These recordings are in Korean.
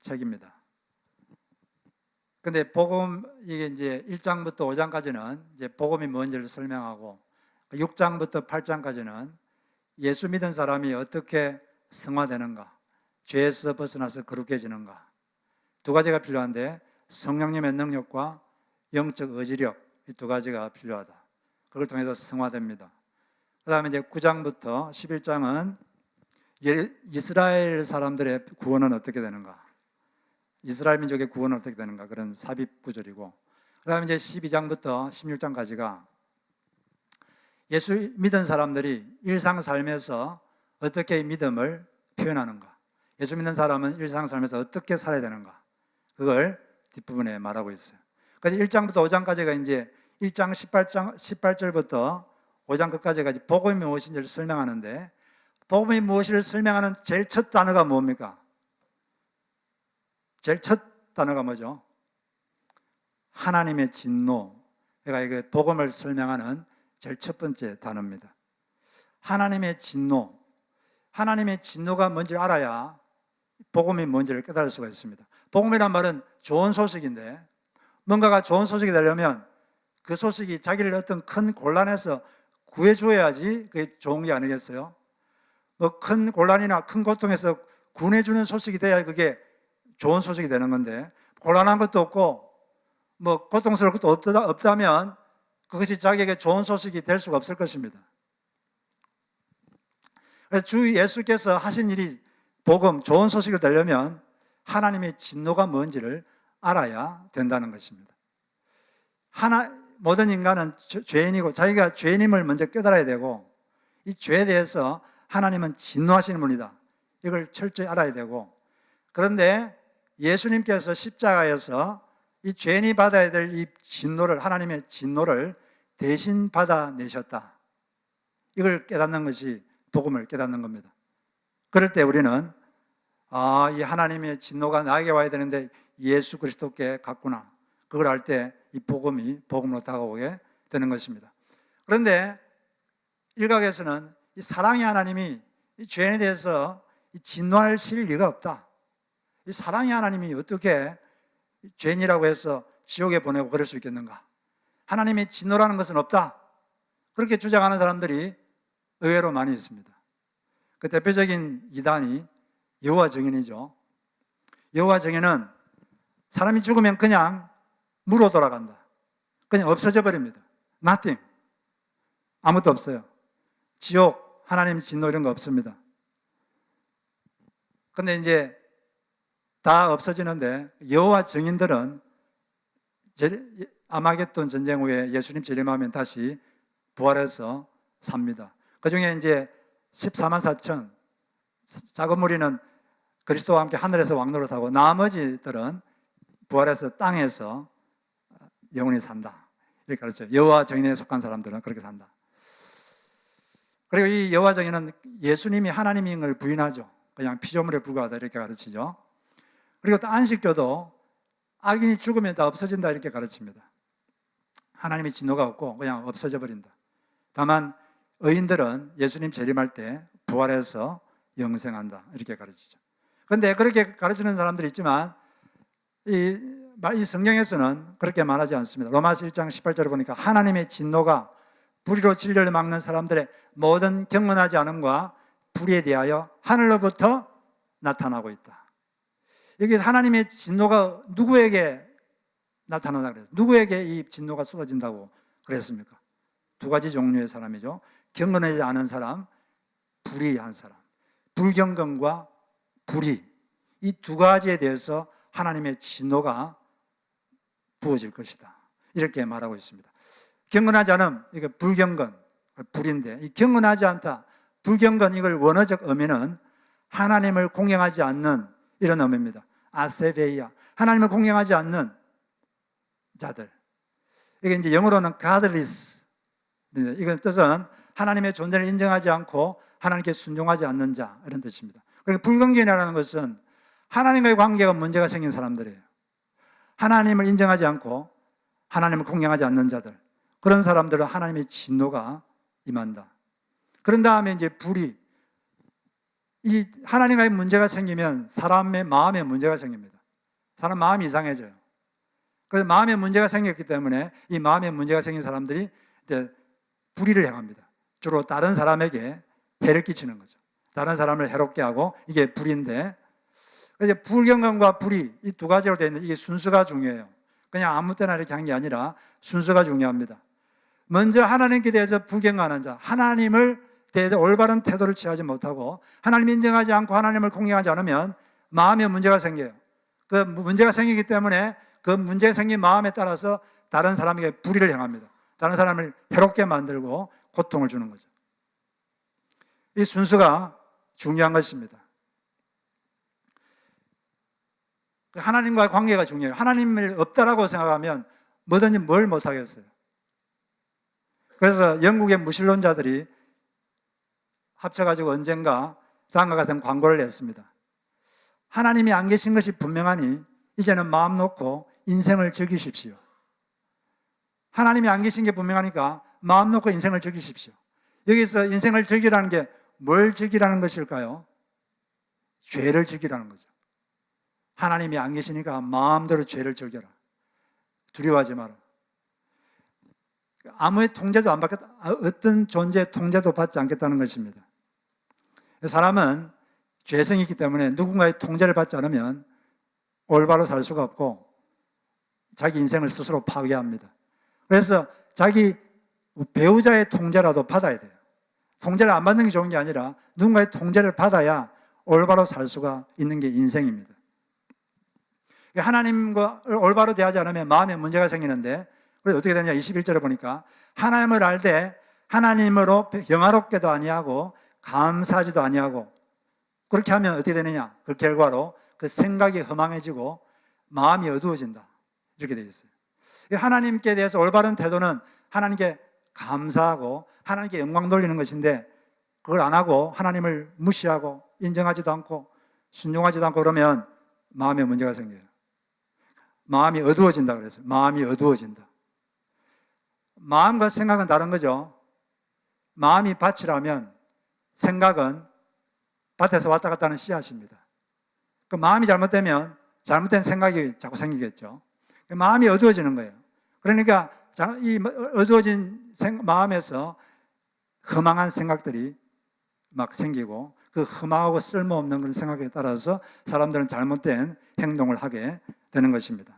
책입니다. 근데 복음, 이게 이제 1장부터 5장까지는 이제 복음이 뭔지를 설명하고 6장부터 8장까지는 예수 믿은 사람이 어떻게 성화되는가, 죄에서 벗어나서 거룩해지는가, 두 가지가 필요한데 성령님의 능력과 영적 의지력, 이 두 가지가 필요하다. 그걸 통해서 성화됩니다. 그 다음에 이제 9장부터 11장은 이스라엘 사람들의 구원은 어떻게 되는가, 이스라엘 민족의 구원은 어떻게 되는가, 그런 삽입 구절이고, 그 다음에 이제 12장부터 16장까지가 예수 믿은 사람들이 일상 삶에서 어떻게 믿음을 표현하는가, 예수 믿는 사람은 일상 삶에서 어떻게 살아야 되는가, 그걸 뒷부분에 말하고 있어요. 그래서 1장부터 5장까지가 이제 1장 18절부터 5장 끝까지가 복음이 무엇인지를 설명하는데, 복음이 무엇을 설명하는 제일 첫 단어가 뭡니까? 제일 첫 단어가 뭐죠? 하나님의 진노. 그러니까 이게 복음을 설명하는 제일 첫 번째 단어입니다. 하나님의 진노. 하나님의 진노가 뭔지 알아야 복음이 뭔지를 깨달을 수가 있습니다. 복음이란 말은 좋은 소식인데, 뭔가가 좋은 소식이 되려면 그 소식이 자기를 어떤 큰 곤란에서 구해줘야지 그게 좋은 게 아니겠어요? 뭐 큰 곤란이나 큰 고통에서 구해주는 소식이 돼야 그게 좋은 소식이 되는 건데, 곤란한 것도 없고 뭐 고통스러울 것도 없다면 그것이 자기에게 좋은 소식이 될 수가 없을 것입니다. 그래서 주 예수께서 하신 일이 복음, 좋은 소식이 되려면 하나님의 진노가 뭔지를 알아야 된다는 것입니다. 모든 인간은 죄인이고 자기가 죄인임을 먼저 깨달아야 되고, 이 죄에 대해서 하나님은 진노하시는 분이다, 이걸 철저히 알아야 되고, 그런데 예수님께서 십자가에서 이 죄인이 받아야 될 이 진노를, 하나님의 진노를 대신 받아내셨다, 이걸 깨닫는 것이 복음을 깨닫는 겁니다. 그럴 때 우리는 이 하나님의 진노가 나에게 와야 되는데 예수 그리스도께 갔구나, 그걸 알 때 이 복음이 복음으로 다가오게 되는 것입니다. 그런데 일각에서는 이 사랑의 하나님이 이 죄인에 대해서 진노하실 리가 없다, 이 사랑의 하나님이 어떻게 죄인이라고 해서 지옥에 보내고 그럴 수 있겠는가, 하나님의 진노라는 것은 없다, 그렇게 주장하는 사람들이 의외로 많이 있습니다. 그 대표적인 이단이 여호와 증인이죠. 여호와 증인은 사람이 죽으면 그냥 무로 돌아간다, 그냥 없어져 버립니다. Nothing. 아무것도 없어요. 지옥, 하나님 진노 이런 거 없습니다. 근데 이제 다 없어지는데 여호와 증인들은 아마겟돈 전쟁 후에 예수님 재림하면 다시 부활해서 삽니다. 그 중에 이제 14만 4천 작은 무리는 그리스도와 함께 하늘에서 왕노릇하고, 나머지들은 부활해서 땅에서 영원히 산다, 이렇게 가르쳐요. 여호와 증인에 속한 사람들은 그렇게 산다. 그리고 이 여호와 증인은 예수님이 하나님인 걸 부인하죠. 그냥 피조물에 불과하다, 이렇게 가르치죠. 그리고 또 안식교도 악인이 죽으면 다 없어진다, 이렇게 가르칩니다. 하나님의 진노가 없고 그냥 없어져 버린다. 다만 의인들은 예수님 재림할 때 부활해서 영생한다, 이렇게 가르치죠. 그런데 그렇게 가르치는 사람들이 있지만 이 성경에서는 그렇게 말하지 않습니다. 로마서 1장 18절을 보니까 하나님의 진노가 불의로 진리를 막는 사람들의 모든 경건하지 않음과 불의에 대하여 하늘로부터 나타나고 있다. 여기서 하나님의 진노가 누구에게 나타나다 그랬어요? 누구에게 이 진노가 쏟아진다고 그랬습니까? 두 가지 종류의 사람이죠. 경건하지 않은 사람, 불의한 사람. 불경건과 불의, 이 두 가지에 대해서 하나님의 진노가 부어질 것이다, 이렇게 말하고 있습니다. 경건하지 않음, 이게 불경건, 불인데, 이 경건하지 않다, 불경건, 이걸 원어적 의미는 하나님을 공경하지 않는 이런 의미입니다. 아세베이아, 하나님을 공경하지 않는 자들. 이게 이제 영어로는 godless. 이건 뜻은 하나님의 존재를 인정하지 않고 하나님께 순종하지 않는 자, 이런 뜻입니다. 그러니까 불경건이라는 것은 하나님과의 관계가 문제가 생긴 사람들이에요. 하나님을 인정하지 않고 하나님을 공경하지 않는 자들, 그런 사람들은 하나님의 진노가 임한다. 그런 다음에 이제 불의, 이 하나님과의 문제가 생기면 사람의 마음에 문제가 생깁니다. 사람 마음이 이상해져요. 그래서 마음에 문제가 생겼기 때문에 이 마음에 문제가 생긴 사람들이 이제 불의를 행합니다. 주로 다른 사람에게 해를 끼치는 거죠. 다른 사람을 해롭게 하고 이게 불의인데, 이제 불경건과 불의 이 두 가지로 되어 있는데 이게 순서가 중요해요. 그냥 아무 때나 이렇게 한 게 아니라 순서가 중요합니다. 먼저 하나님께 대해서 불경건한 자, 하나님을 대해서 올바른 태도를 취하지 못하고 하나님 인정하지 않고 하나님을 공경하지 않으면 마음에 문제가 생겨요. 그 문제가 생기기 때문에 그 문제 생긴 마음에 따라서 다른 사람에게 불의를 행합니다. 다른 사람을 해롭게 만들고 고통을 주는 거죠. 이 순서가 중요한 것입니다. 하나님과의 관계가 중요해요. 하나님을 없다라고 생각하면 뭐든지 뭘 못하겠어요. 그래서 영국의 무신론자들이 합쳐가지고 언젠가 다음과 같은 광고를 냈습니다. 하나님이 안 계신 것이 분명하니 이제는 마음 놓고 인생을 즐기십시오. 하나님이 안 계신 게 분명하니까 마음 놓고 인생을 즐기십시오. 여기서 인생을 즐기라는 게 뭘 즐기라는 것일까요? 죄를 즐기라는 거죠. 하나님이 안 계시니까 마음대로 죄를 즐겨라. 두려워하지 마라. 아무의 통제도 안 받겠다. 어떤 존재의 통제도 받지 않겠다는 것입니다. 사람은 죄성이 있기 때문에 누군가의 통제를 받지 않으면 올바로 살 수가 없고 자기 인생을 스스로 파괴합니다. 그래서 자기 배우자의 통제라도 받아야 돼요. 통제를 안 받는 게 좋은 게 아니라 누군가의 통제를 받아야 올바로 살 수가 있는 게 인생입니다. 하나님과 올바로 대하지 않으면 마음에 문제가 생기는데, 그래서 어떻게 되냐, 21절에 보니까 하나님을 알되 하나님으로 영화롭게도 아니하고 감사하지도 아니하고, 그렇게 하면 어떻게 되느냐, 그 결과로 그 생각이 허망해지고 마음이 어두워진다, 이렇게 되어 있어요. 하나님께 대해서 올바른 태도는 하나님께 감사하고 하나님께 영광 돌리는 것인데, 그걸 안 하고 하나님을 무시하고 인정하지도 않고 순종하지도 않고 그러면 마음에 문제가 생겨요. 마음이 어두워진다 그랬어요. 마음이 어두워진다. 마음과 생각은 다른 거죠. 마음이 밭이라면 생각은 밭에서 왔다 갔다 하는 씨앗입니다. 그 마음이 잘못되면 잘못된 생각이 자꾸 생기겠죠. 마음이 어두워지는 거예요. 그러니까 이 어두워진 마음에서 허망한 생각들이 막 생기고, 그 흠하고 쓸모없는 그런 생각에 따라서 사람들은 잘못된 행동을 하게 되는 것입니다.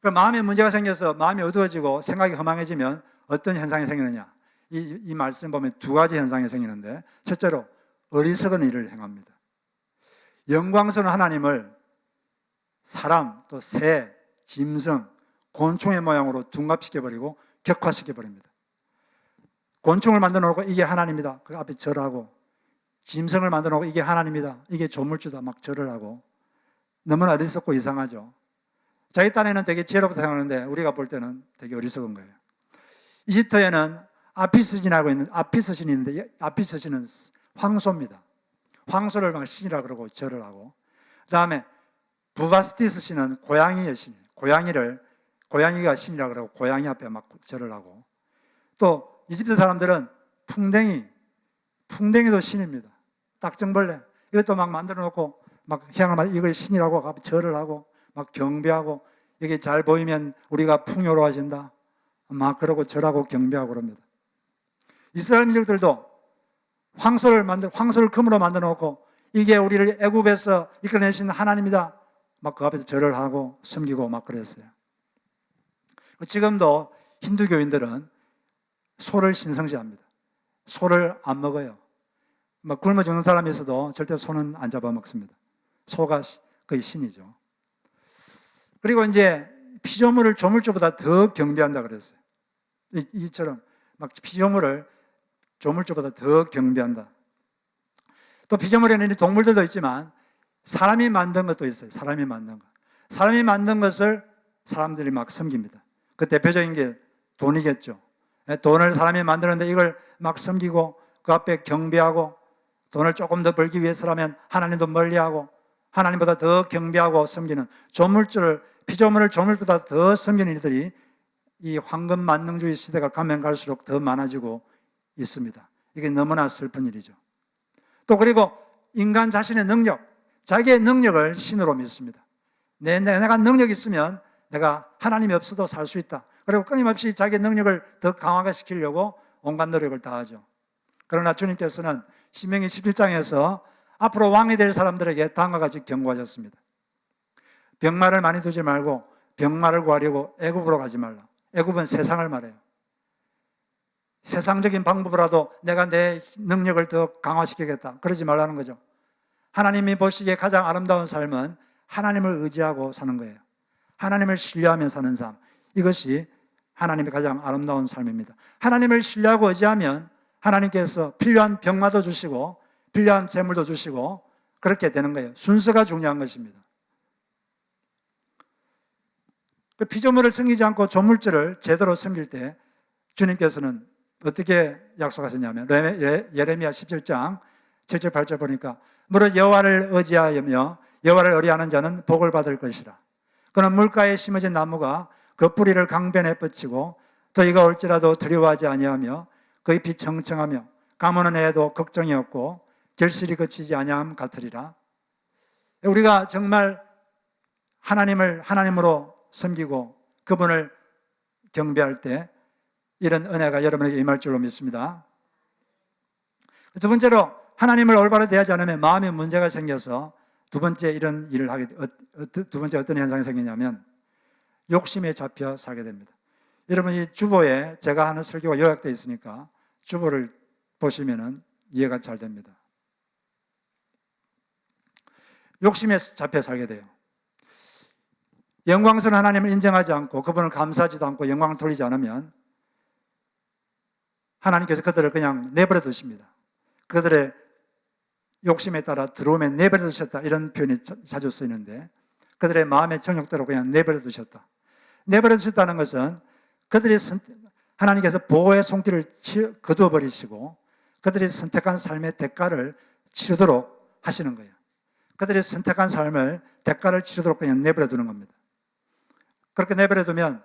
그 마음에 문제가 생겨서 마음이 어두워지고 생각이 허망해지면 어떤 현상이 생기느냐, 이 말씀 보면 두 가지 현상이 생기는데, 첫째로 어리석은 일을 행합니다. 영광스러운 하나님을 사람, 또 새, 짐승, 곤충의 모양으로 둔갑시켜버리고 격화시켜버립니다. 곤충을 만들어 놓고 이게 하나님이다, 그 앞에 절하고, 짐승을 만들어 놓고 이게 하나님이다, 이게 조물주다, 막 절을 하고, 너무나 어리석고 이상하죠. 자기 딴에는 되게 지혜롭게 생각하는데 우리가 볼 때는 되게 어리석은 거예요. 이집트에는 아피스 신이 있는데, 아피스 신은 황소입니다. 황소를 막 신이라 그러고 절을 하고, 그 다음에 부바스티스 신은 고양이의 신이에요. 고양이가 신이라 그러고 고양이 앞에 막 절을 하고, 또 이집트 사람들은 풍뎅이도 신입니다. 딱정벌레 이것도 막 만들어 놓고 막 향을 이걸 신이라고 절을 하고 막 경배하고, 이게 잘 보이면 우리가 풍요로워진다 막 그러고 절하고 경배하고 그럽니다. 이스라엘 민족들도 황소를 금으로 만들어 놓고 이게 우리를 애굽에서 이끌어내신 하나님이다 막 그 앞에서 절을 하고 섬기고 막 그랬어요. 지금도 힌두교인들은 소를 신성시합니다. 소를 안 먹어요. 막 굶어 죽는 사람이 있어도 절대 소는 안 잡아먹습니다. 소가 거의 신이죠. 그리고 이제 피조물을 조물주보다 더 경배한다 그랬어요. 이처럼 막 피조물을 조물주보다 더 경배한다. 또 피조물에는 동물들도 있지만 사람이 만든 것도 있어요. 사람이 만든 것. 사람이 만든 것을 사람들이 막 섬깁니다. 그 대표적인 게 돈이겠죠. 돈을 사람이 만드는데 이걸 막 섬기고 그 앞에 경배하고, 돈을 조금 더 벌기 위해서라면 하나님도 멀리하고 하나님보다 더 경배하고 섬기는 피조물을 조물보다 더 섬기는 일들이 이 황금 만능주의 시대가 가면 갈수록 더 많아지고 있습니다. 이게 너무나 슬픈 일이죠. 또 그리고 인간 자신의 능력, 자기의 능력을 신으로 믿습니다. 내가 능력이 있으면 내가 하나님이 없어도 살 수 있다. 그리고 끊임없이 자기 능력을 더 강화시키려고 온갖 노력을 다하죠. 그러나 주님께서는 신명기 17장에서 앞으로 왕이 될 사람들에게 다음과 같이 경고하셨습니다. 병마를 많이 두지 말고 병마를 구하려고 애굽으로 가지 말라. 애굽은 세상을 말해요. 세상적인 방법으로라도 내가 내 능력을 더 강화시키겠다. 그러지 말라는 거죠. 하나님이 보시기에 가장 아름다운 삶은 하나님을 의지하고 사는 거예요. 하나님을 신뢰하며 사는 삶. 이것이 하나님의 가장 아름다운 삶입니다. 하나님을 신뢰하고 의지하면 하나님께서 필요한 병마도 주시고 필요한 재물도 주시고 그렇게 되는 거예요. 순서가 중요한 것입니다. 그 피조물을 섬기지 않고 조물주를 제대로 섬길 때 주님께서는 어떻게 약속하셨냐면 예레미야 17장 7절 8절 보니까 무릇 여호와를 의지하며 여호와를 의뢰하는 자는 복을 받을 것이라. 그는 물가에 심어진 나무가 그 뿌리를 강변에 뻗치고 더위가 올지라도 두려워하지 아니하며 그 잎이 청청하며 가무는 해에도 걱정이 없고 결실이 그치지 아니함 같으리라. 우리가 정말 하나님을 하나님으로 섬기고 그분을 경배할 때 이런 은혜가 여러분에게 임할 줄로 믿습니다. 두 번째로 하나님을 올바로 대하지 않으면 마음에 문제가 생겨서 두 번째 이런 일을 하게 두 번째 어떤 현상이 생기냐면 욕심에 잡혀 살게 됩니다. 여러분 이 주보에 제가 하는 설교가 요약되어 있으니까 주보를 보시면은 이해가 잘 됩니다. 욕심에 잡혀 살게 돼요. 영광스러운 하나님을 인정하지 않고 그분을 감사하지도 않고 영광을 돌리지 않으면 하나님께서 그들을 그냥 내버려 두십니다. 그들의 욕심에 따라 들어오면 내버려 두셨다 이런 표현이 자주 쓰이는데 그들의 마음의 정욕대로 그냥 내버려 두셨다. 내버려 두셨다는 것은 그들이 하나님께서 보호의 손길을 거두어 버리시고 그들이 선택한 삶의 대가를 치르도록 하시는 거예요. 그들이 선택한 삶을 대가를 치르도록 그냥 내버려 두는 겁니다. 그렇게 내버려 두면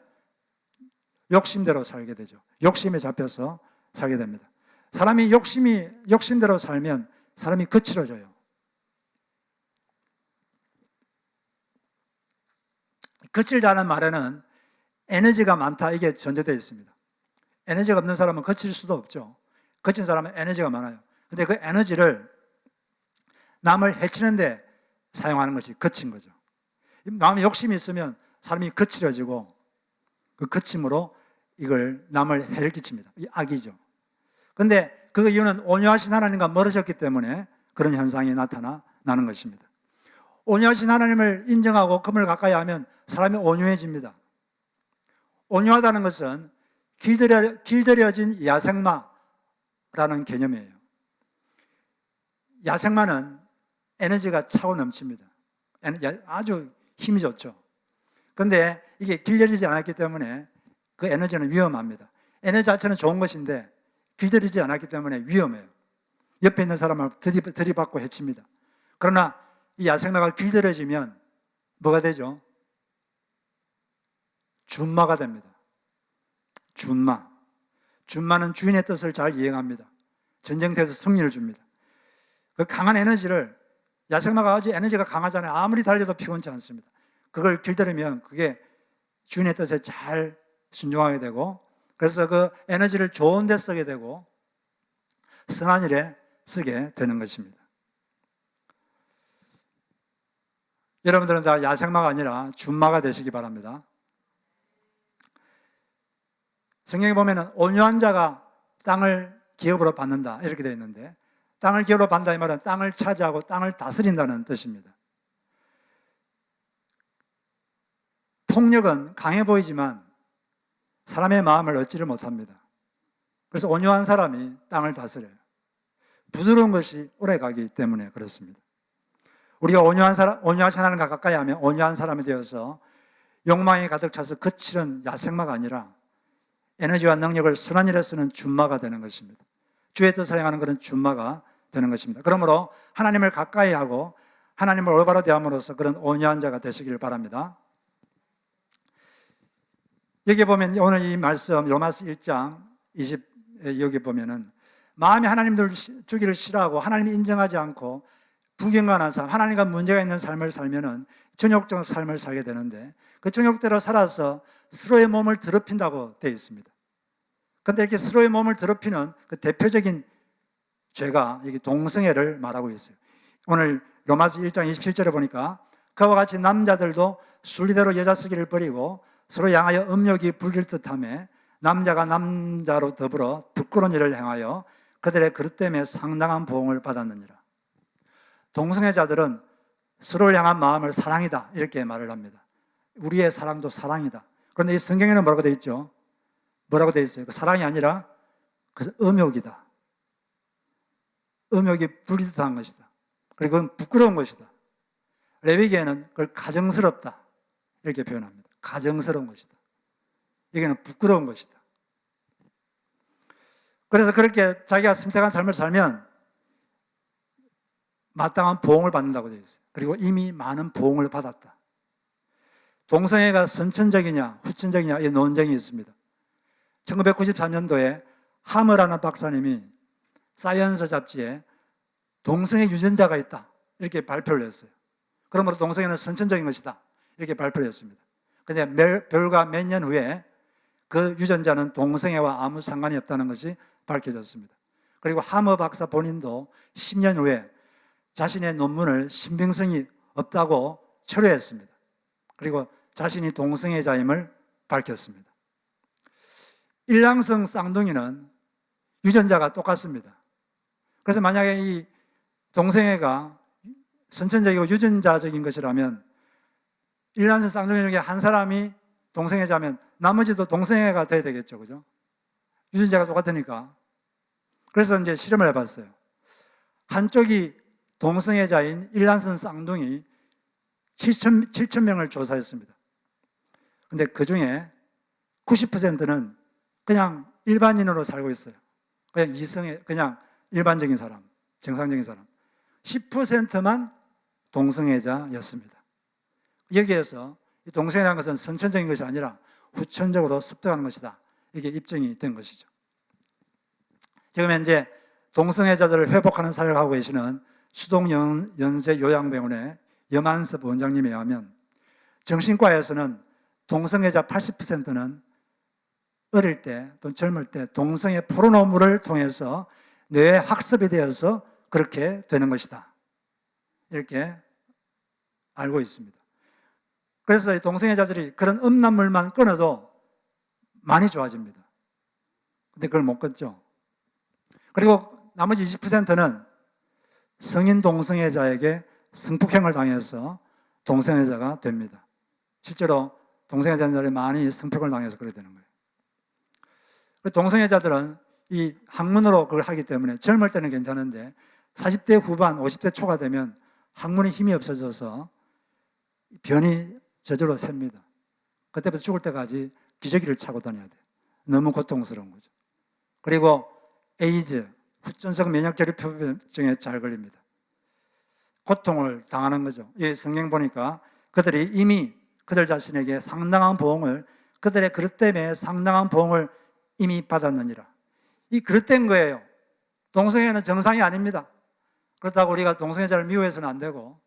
욕심대로 살게 되죠. 욕심에 잡혀서 살게 됩니다. 사람이 욕심대로 살면 사람이 거칠어져요. 거칠다는 말에는 에너지가 많다 이게 전제되어 있습니다. 에너지가 없는 사람은 거칠 수도 없죠. 거친 사람은 에너지가 많아요. 근데 그 에너지를 남을 해치는데 사용하는 것이 거친 거죠. 마음에 욕심이 있으면 사람이 거칠어지고 그 거침으로 이걸 남을 해를 끼칩니다. 이 악이죠. 그런데 그 이유는 온유하신 하나님과 멀어졌기 때문에 그런 현상이 나타나는 것입니다. 온유하신 하나님을 인정하고 그분을 가까이 하면 사람이 온유해집니다. 온유하다는 것은 길들여진 야생마라는 개념이에요. 야생마는 에너지가 차고 넘칩니다. 아주 힘이 좋죠. 그런데 이게 길들이지 않았기 때문에 그 에너지는 위험합니다. 에너지 자체는 좋은 것인데 길들이지 않았기 때문에 위험해요. 옆에 있는 사람을 들이받고 해칩니다. 그러나 이 야생마가 길들여지면 뭐가 되죠? 준마가 됩니다. 준마는 주인의 뜻을 잘 이행합니다. 전쟁터에서 승리를 줍니다. 그 강한 에너지를 야생마가 아주 에너지가 강하잖아요. 아무리 달려도 피곤치 않습니다. 그걸 길들이면 그게 주인의 뜻에 잘 순종하게 되고 그래서 그 에너지를 좋은 데 쓰게 되고 선한 일에 쓰게 되는 것입니다. 여러분들은 다 야생마가 아니라 준마가 되시기 바랍니다. 성경에 보면은 온유한 자가 땅을 기업으로 받는다 이렇게 되어 있는데 땅을 기업으로 받는다 이 말은 땅을 차지하고 땅을 다스린다는 뜻입니다. 폭력은 강해 보이지만 사람의 마음을 얻지를 못합니다. 그래서 온유한 사람이 땅을 다스려요. 부드러운 것이 오래가기 때문에 그렇습니다. 우리가 온유하신 하나님과 가까이 하면 온유한 사람이 되어서 욕망이 가득 차서 거칠은 야생마가 아니라 에너지와 능력을 선한 일에 쓰는 준마가 되는 것입니다. 주의 뜻을 행하는 그런 준마가 되는 것입니다. 그러므로 하나님을 가까이 하고 하나님을 올바로 대함으로써 그런 온유한 자가 되시기를 바랍니다. 여기 보면 오늘 이 말씀 로마서 1장 20 여기 보면은 마음에 하나님을 주기를 싫어하고 하나님이 인정하지 않고 불경건한 삶, 하나님과 문제가 있는 삶을 살면은 정욕적 삶을 살게 되는데 그 정욕대로 살아서 서로의 몸을 더럽힌다고 되어 있습니다. 그런데 이렇게 서로의 몸을 더럽히는 그 대표적인 죄가 여기 동성애를 말하고 있어요. 오늘 로마서 1장 27절에 보니까 그와 같이 남자들도 순리대로 여자 쓰기를 버리고 서로 향하여 음욕이 불길 듯하며 남자가 남자로 더불어 부끄러운 일을 행하여 그들의 그릇 때문에 상당한 보응을 받았느니라. 동성애자들은 서로를 향한 마음을 사랑이다 이렇게 말을 합니다. 우리의 사랑도 사랑이다. 그런데 이 성경에는 뭐라고 되어 있죠? 뭐라고 되어 있어요? 그 사랑이 아니라 그 음욕이다. 음욕이 불이듯한 것이다. 그리고 그건 부끄러운 것이다. 레위기에는 그걸 가정스럽다 이렇게 표현합니다. 가정스러운 것이다. 이게는 부끄러운 것이다. 그래서 그렇게 자기가 선택한 삶을 살면 마땅한 보응을 받는다고 되어 있어요. 그리고 이미 많은 보응을 받았다. 동성애가 선천적이냐 후천적이냐 이 논쟁이 있습니다. 1993년도에 하머라는 박사님이 사이언스 잡지에 동성애 유전자가 있다 이렇게 발표를 했어요. 그러므로 동성애는 선천적인 것이다 이렇게 발표를 했습니다. 그런데 별과 몇 년 후에 그 유전자는 동성애와 아무 상관이 없다는 것이 밝혀졌습니다. 그리고 하머 박사 본인도 10년 후에 자신의 논문을 신빙성이 없다고 철회했습니다. 그리고 자신이 동성애자임을 밝혔습니다. 일랑성 쌍둥이는 유전자가 똑같습니다. 그래서 만약에 이 동성애가 선천적이고 유전자적인 것이라면 일란성 쌍둥이 중에 한 사람이 동성애자면 나머지도 동성애가 돼야 되겠죠. 그죠? 유전자가 똑같으니까. 그래서 이제 실험을 해봤어요. 한쪽이 동성애자인 일란성 쌍둥이 7,000명을 조사했습니다. 근데 그 중에 90%는 그냥 일반인으로 살고 있어요. 그냥 그냥 일반적인 사람, 정상적인 사람. 10%만 동성애자였습니다. 여기에서 동성애라는 것은 선천적인 것이 아니라 후천적으로 습득하는 것이다. 이게 입증이 된 것이죠. 지금 현재 동성애자들을 회복하는 사역을 하고 계시는 수동연세요양병원의 염한섭 원장님에 의하면 정신과에서는 동성애자 80%는 어릴 때 또는 젊을 때 동성애 포르노물을 통해서 뇌에 학습이 되어서 그렇게 되는 것이다. 이렇게 알고 있습니다. 그래서 동성애자들이 그런 음란물만 끊어도 많이 좋아집니다. 근데 그걸 못 끊죠. 그리고 나머지 20%는 성인 동성애자에게 성폭행을 당해서 동성애자가 됩니다. 실제로 동성애자들이 많이 성폭행을 당해서 그렇게 되는 거예요. 동성애자들은 이 학문으로 그걸 하기 때문에 젊을 때는 괜찮은데 40대 후반, 50대 초가 되면 학문의 힘이 없어져서 변이 저절로 셉니다. 그때부터 죽을 때까지 기저귀를 차고 다녀야 돼요. 너무 고통스러운 거죠. 그리고 에이즈, 후천성 면역결핍증에 잘 걸립니다. 고통을 당하는 거죠. 이 성경 보니까 그들이 이미 그들 자신에게 상당한 보응을, 그들의 그릇 때문에 상당한 보응을 이미 받았느니라. 이 그릇된 거예요. 동성애는 정상이 아닙니다. 그렇다고 우리가 동성애자를 미워해서는 안 되고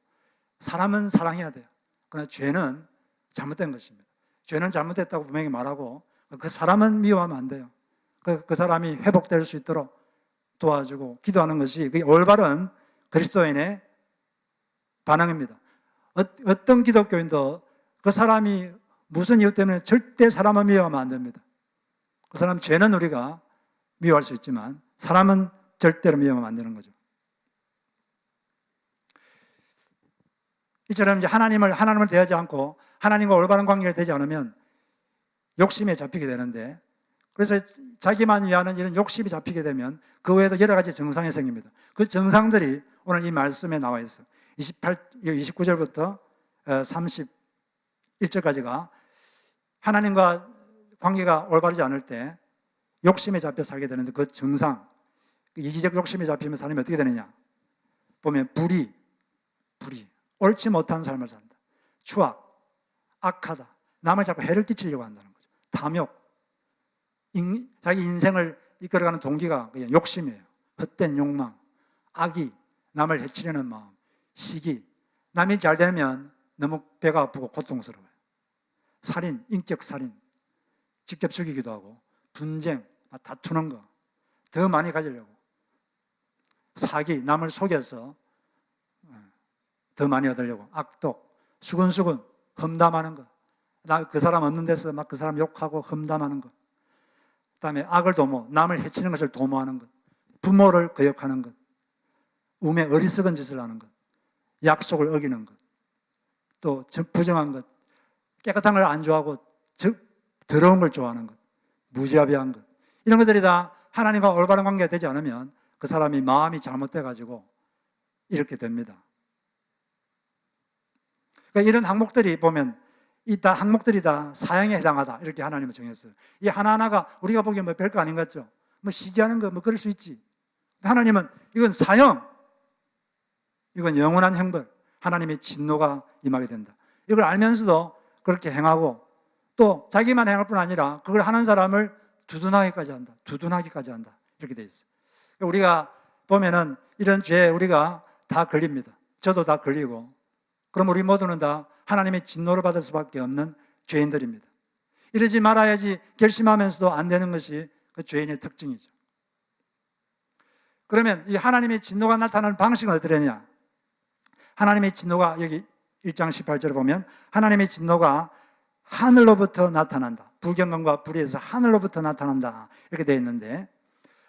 사람은 사랑해야 돼요. 그러나 죄는 잘못된 것입니다. 죄는 잘못됐다고 분명히 말하고 그 사람은 미워하면 안 돼요. 그 사람이 회복될 수 있도록 도와주고 기도하는 것이 그게 올바른 그리스도인의 반응입니다. 어떤 기독교인도 그 사람이 무슨 이유 때문에 절대 사람을 미워하면 안 됩니다. 그 사람 죄는 우리가 미워할 수 있지만 사람은 절대로 미워하면 안 되는 거죠. 이처럼 이제 하나님을 대하지 않고 하나님과 올바른 관계가 되지 않으면 욕심에 잡히게 되는데, 그래서 자기만 위하는 이런 욕심이 잡히게 되면 그 외에도 여러 가지 정상이 생깁니다. 그 정상들이 오늘 이 말씀에 나와 있어요. 29절부터 31절까지가 하나님과 관계가 올바르지 않을 때 욕심에 잡혀 살게 되는데, 그 정상, 이기적 욕심에 잡히면 사람이 어떻게 되느냐 보면 불의, 옳지 못한 삶을 산다. 추악, 악하다. 남을 자꾸 해를 끼치려고 한다는 거죠. 탐욕, 자기 인생을 이끌어가는 동기가 그냥 욕심이에요. 헛된 욕망, 악의, 남을 해치려는 마음, 시기, 남이 잘 되면 너무 배가 아프고 고통스러워요. 살인, 인격 살인, 직접 죽이기도 하고, 분쟁, 다투는 거, 더 많이 가지려고. 사기, 남을 속여서 더 많이 얻으려고. 악독, 수근수근, 험담하는 거. 나 그 사람 없는 데서 막 그 사람 욕하고 험담하는 것. 그 다음에 악을 도모, 남을 해치는 것을 도모하는 것. 부모를 거역하는 것. 우매 어리석은 짓을 하는 것. 약속을 어기는 것. 또 부정한 것. 깨끗한 걸 안 좋아하고 더러운 걸 좋아하는 것. 무지하비한 것. 이런 것들이 다 하나님과 올바른 관계가 되지 않으면 그 사람이 마음이 잘못돼가지고 이렇게 됩니다. 그러니까 이런 항목들이 보면 이 다 항목들이 다 사형에 해당하다 이렇게 하나님은 정했어요. 이 하나하나가 우리가 보기엔 뭐 별거 아닌 것 같죠. 뭐 시기하는 거 뭐 그럴 수 있지. 하나님은 이건 사형, 이건 영원한 형벌, 하나님의 진노가 임하게 된다. 이걸 알면서도 그렇게 행하고 또 자기만 행할 뿐 아니라 그걸 하는 사람을 두둔하기까지 한다. 두둔하기까지 한다. 이렇게 돼 있어요. 우리가 보면은 이런 죄에 우리가 다 걸립니다. 저도 다 걸리고, 그럼 우리 모두는 다 하나님의 진노를 받을 수밖에 없는 죄인들입니다. 이러지 말아야지 결심하면서도 안 되는 것이 그 죄인의 특징이죠. 그러면 이 하나님의 진노가 나타나는 방식은 어떠냐? 하나님의 진노가 여기 1장 18절을 보면 하나님의 진노가 하늘로부터 나타난다. 불경건과 불의에서 하늘로부터 나타난다. 이렇게 되어 있는데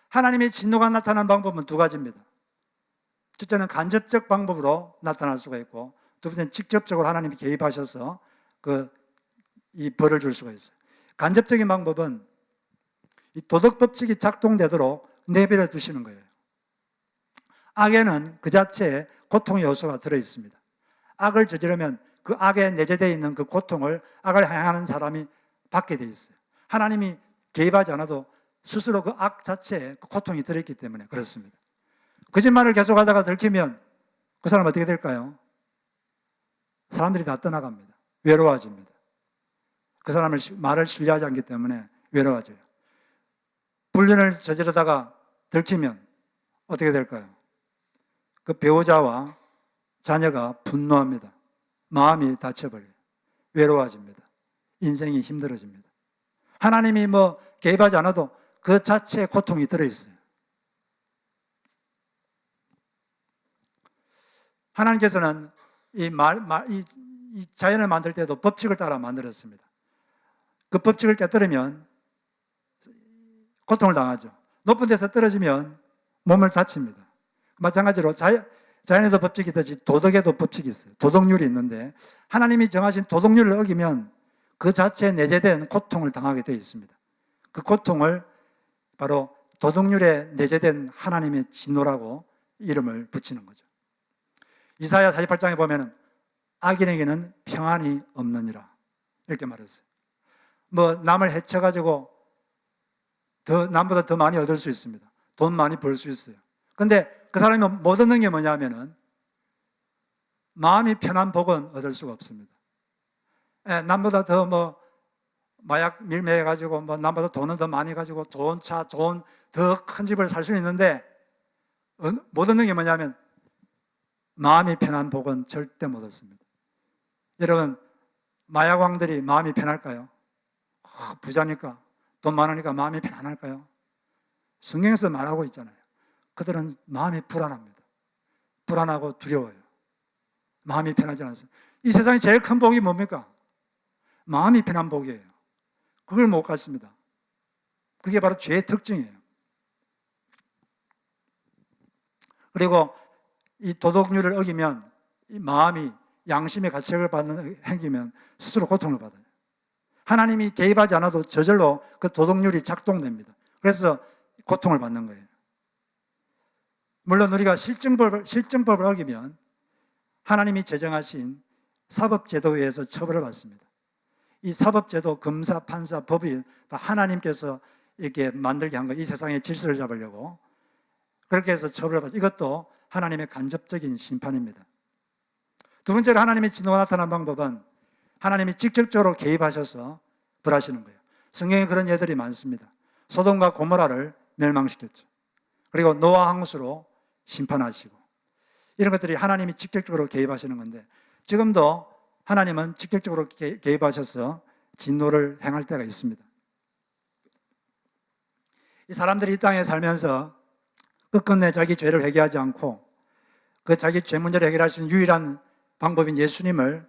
하나님의 진노가 나타나는 방법은 두 가지입니다. 첫째는 간접적 방법으로 나타날 수가 있고 두 번째는 직접적으로 하나님이 개입하셔서 이 벌을 줄 수가 있어요. 간접적인 방법은 이 도덕법칙이 작동되도록 내버려 두시는 거예요. 악에는 그 자체에 고통의 요소가 들어있습니다. 악을 저지르면 그 악에 내재되어 있는 그 고통을 악을 행하는 사람이 받게 되어 있어요. 하나님이 개입하지 않아도 스스로 그 악 자체에 그 고통이 들어있기 때문에 그렇습니다. 거짓말을 계속하다가 들키면 그 사람 어떻게 될까요? 사람들이 다 떠나갑니다. 외로워집니다. 그 사람을 말을 신뢰하지 않기 때문에 외로워져요. 불륜을 저지르다가 들키면 어떻게 될까요? 그 배우자와 자녀가 분노합니다. 마음이 다쳐버려요. 외로워집니다. 인생이 힘들어집니다. 하나님이 뭐 개입하지 않아도 그 자체에 고통이 들어있어요. 하나님께서는 이 자연을 만들 때도 법칙을 따라 만들었습니다. 그 법칙을 깨뜨리면 고통을 당하죠. 높은 데서 떨어지면 몸을 다칩니다. 마찬가지로 자연에도 법칙이 있듯이 도덕에도 법칙이 있어요. 도덕률이 있는데 하나님이 정하신 도덕률을 어기면 그 자체에 내재된 고통을 당하게 되어 있습니다. 그 고통을 바로 도덕률에 내재된 하나님의 진노라고 이름을 붙이는 거죠. 이사야 48장에 보면 악인에게는 평안이 없느니라 이렇게 말했어요. 뭐 남을 해쳐가지고 남보다 더 많이 얻을 수 있습니다. 돈 많이 벌 수 있어요. 근데 그 사람이 못 얻는 게 뭐냐면은 마음이 편한 복은 얻을 수가 없습니다. 남보다 더 뭐 마약 밀매해가지고 뭐 남보다 돈은 더 많이 가지고 좋은 차, 좋은 더 큰 집을 살 수 있는데 못 얻는 게 뭐냐면 마음이 편한 복은 절대 못 얻습니다. 여러분 마약왕들이 마음이 편할까요? 부자니까 돈 많으니까 마음이 편안할까요? 성경에서 말하고 있잖아요. 그들은 마음이 불안합니다. 불안하고 두려워요. 마음이 편하지 않습니다. 이 세상에 제일 큰 복이 뭡니까? 마음이 편한 복이에요. 그걸 못 갖습니다. 그게 바로 죄의 특징이에요. 그리고 이 도덕률을 어기면 이 마음이 양심의 가책을 받는 행위면 스스로 고통을 받아요. 하나님이 개입하지 않아도 저절로 그 도덕률이 작동됩니다. 그래서 고통을 받는 거예요. 물론 우리가 실정법을 어기면 하나님이 제정하신 사법제도에 의해서 처벌을 받습니다. 이 사법제도, 검사, 판사, 법이 다 하나님께서 이렇게 만들게 한 거예요. 이 세상의 질서를 잡으려고. 그렇게 해서 처벌을 받죠. 이것도 하나님의 간접적인 심판입니다. 두 번째로 하나님의 진노가 나타난 방법은 하나님이 직접적으로 개입하셔서 벌하시는 거예요. 성경에 그런 예들이 많습니다. 소돔과 고모라를 멸망시켰죠. 그리고 노아 항수로 심판하시고 이런 것들이 하나님이 직접적으로 개입하시는 건데, 지금도 하나님은 직접적으로 개입하셔서 진노를 행할 때가 있습니다. 이 사람들이 이 땅에 살면서 끝끝내 자기 죄를 회개하지 않고 그 자기 죄 문제를 해결할 수 있는 유일한 방법인 예수님을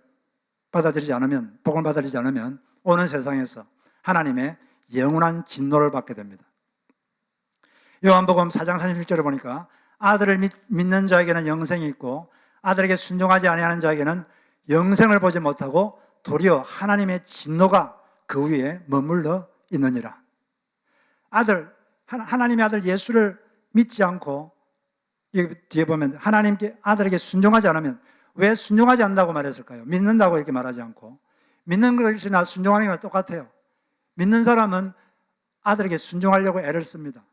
받아들이지 않으면, 복음을 받아들이지 않으면 오는 세상에서 하나님의 영원한 진노를 받게 됩니다. 요한복음 4장 36절을 보니까 아들을 믿는 자에게는 영생이 있고 아들에게 순종하지 아니하는 자에게는 영생을 보지 못하고 도리어 하나님의 진노가 그 위에 머물러 있느니라. 하나님의 아들 예수를 믿지 않고, 여기 뒤에 보면 하나님께 아들에게 순종하지 않으면, 왜 순종하지 않는다고 말했을까요? 믿는다고 이렇게 말하지 않고, 믿는 것이나 순종하는 것은 똑같아요. 믿는 사람은 아들에게 순종하려고 애를 씁니다.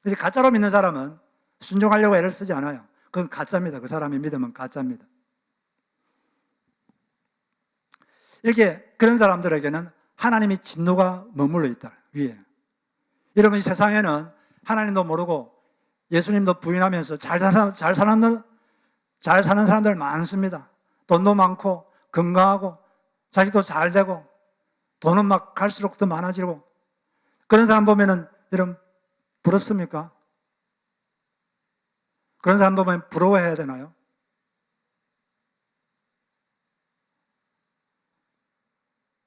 그래서 가짜로 믿는 사람은 순종하려고 애를 쓰지 않아요. 그건 가짜입니다. 그 사람의 믿음은 가짜입니다. 이렇게 그런 사람들에게는 하나님의 진노가 머물러 있다, 위에. 여러분, 이 세상에는 하나님도 모르고 예수님도 부인하면서 잘 사는 사람들 많습니다. 돈도 많고 건강하고 자기도 잘 되고 돈은 막 갈수록 더 많아지고, 그런 사람 보면은 여러분 부럽습니까? 그런 사람 보면 부러워해야 되나요?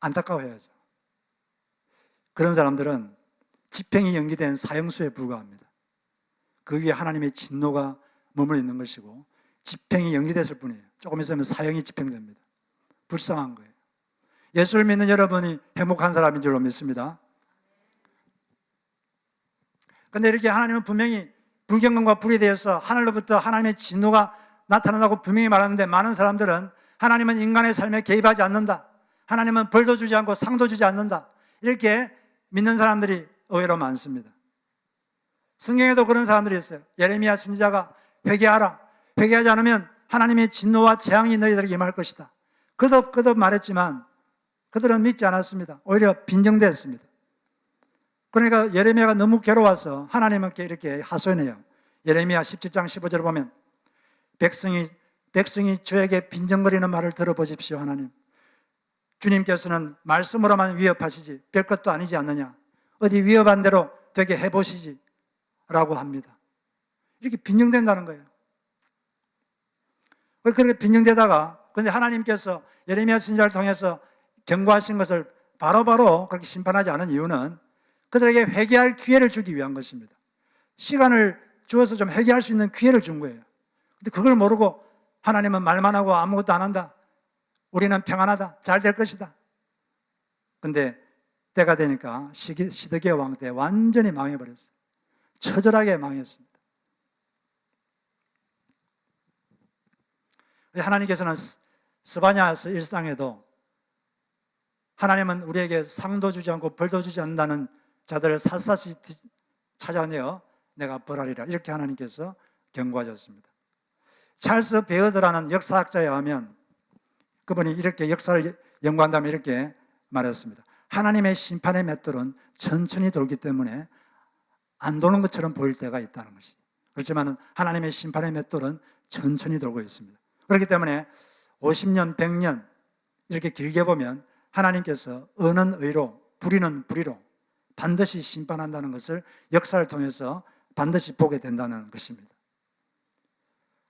안타까워해야죠. 그런 사람들은 집행이 연기된 사형수에 불과합니다. 그 위에 하나님의 진노가 머물러 있는 것이고, 집행이 연기됐을 뿐이에요. 조금 있으면 사형이 집행됩니다. 불쌍한 거예요. 예수를 믿는 여러분이 행복한 사람인 줄로 믿습니다. 그런데 이렇게 하나님은 분명히 불경건과 불에 대해서 하늘로부터 하나님의 진노가 나타난다고 분명히 말하는데, 많은 사람들은 하나님은 인간의 삶에 개입하지 않는다, 하나님은 벌도 주지 않고 상도 주지 않는다, 이렇게 믿는 사람들이 의외로 많습니다. 성경에도 그런 사람들이 있어요. 예레미야 선지자가 회개하라, 회개하지 않으면 하나님의 진노와 재앙이 너희들에게 임할 것이다. 거듭 말했지만 그들은 믿지 않았습니다. 오히려 빈정대었습니다. 그러니까 예레미야가 너무 괴로워서 하나님께 이렇게 하소연해요. 예레미야 17장 15절을 보면 백성이 저에게 빈정거리는 말을 들어보십시오. 하나님, 주님께서는 말씀으로만 위협하시지 별것도 아니지 않느냐, 어디 위협한 대로 되게 해보시지 라고 합니다. 이렇게 빈정된다는 거예요. 그렇게 빈정되다가, 근데 하나님께서 예레미야 선지자를 통해서 경고하신 것을 바로바로 그렇게 심판하지 않은 이유는 그들에게 회개할 기회를 주기 위한 것입니다. 시간을 주어서 좀 회개할 수 있는 기회를 준 거예요. 근데 그걸 모르고 하나님은 말만 하고 아무것도 안 한다, 우리는 평안하다, 잘 될 것이다. 근데 때가 되니까 시드기야 왕 때 완전히 망해버렸어요. 처절하게 망했습니다. 하나님께서는 스바냐서 일상에도 하나님은 우리에게 상도 주지 않고 벌도 주지 않는다는 자들을 샅샅이 찾아내어 내가 벌하리라, 이렇게 하나님께서 경고하셨습니다. 찰스 베어드라는 역사학자에 의하면 그분이 이렇게 역사를 연구한다면 이렇게 말했습니다. 하나님의 심판의 맷돌은 천천히 돌기 때문에 안 도는 것처럼 보일 때가 있다는 것이죠. 그렇지만 하나님의 심판의 맷돌은 천천히 돌고 있습니다. 그렇기 때문에 50년, 100년 이렇게 길게 보면 하나님께서 의는 의로, 불의는 불의로 반드시 심판한다는 것을 역사를 통해서 반드시 보게 된다는 것입니다.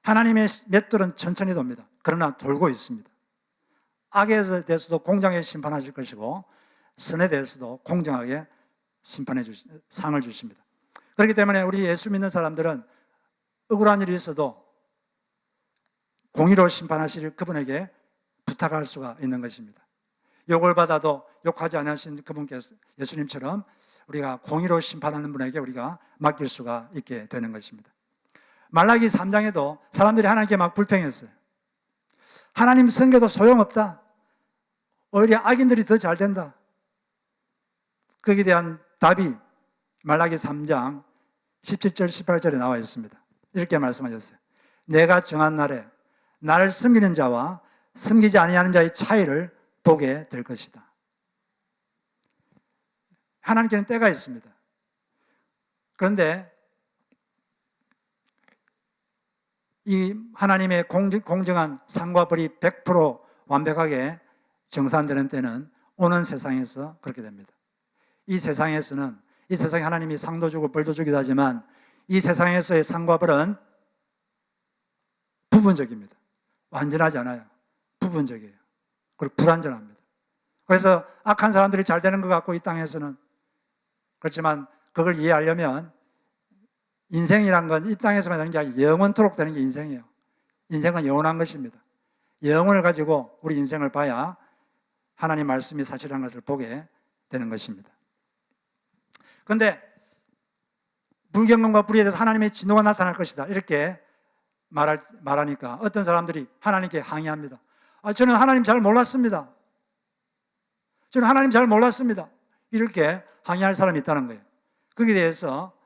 하나님의 맷돌은 천천히 돕니다. 그러나 돌고 있습니다. 악에 대해서도 공정하게 심판하실 것이고 선에 대해서도 공정하게 상을 주십니다. 그렇기 때문에 우리 예수 믿는 사람들은 억울한 일이 있어도 공의로 심판하실 그분에게 부탁할 수가 있는 것입니다. 욕을 받아도 욕하지 않으신 그분께서, 예수님처럼 우리가 공의로 심판하는 분에게 우리가 맡길 수가 있게 되는 것입니다. 말라기 3장에도 사람들이 하나님께 막 불평했어요. 하나님 선교도 소용없다, 오히려 악인들이 더 잘 된다. 거기에 대한 답이 말라기 3장 17절 18절에 나와 있습니다. 이렇게 말씀하셨어요. 내가 정한 날에 나를 섬기는 자와 섬기지 아니하는 자의 차이를 보게 될 것이다. 하나님께는 때가 있습니다. 그런데 이 하나님의 공정한 상과 벌이 100% 완벽하게 정산되는 때는 오는 세상에서 그렇게 됩니다. 이 세상에서는, 이 세상에 하나님이 상도 주고 벌도 주기도 하지만 이 세상에서의 상과 벌은 부분적입니다. 완전하지 않아요. 부분적이에요. 그리고 불완전합니다. 그래서 악한 사람들이 잘 되는 것 같고 이 땅에서는, 그렇지만 그걸 이해하려면 인생이란 건 이 땅에서만 되는 게 아니라 영원토록 되는 게 인생이에요. 인생은 영원한 것입니다. 영혼을 가지고 우리 인생을 봐야 하나님 말씀이 사실이라는 것을 보게 되는 것입니다. 그런데 불경건과 불의에 대해서 하나님의 진노가 나타날 것이다, 이렇게 말하니까 어떤 사람들이 하나님께 항의합니다. 저는 하나님 잘 몰랐습니다. 저는 하나님 잘 몰랐습니다. 이렇게 항의할 사람이 있다는 거예요. 거기에 대해서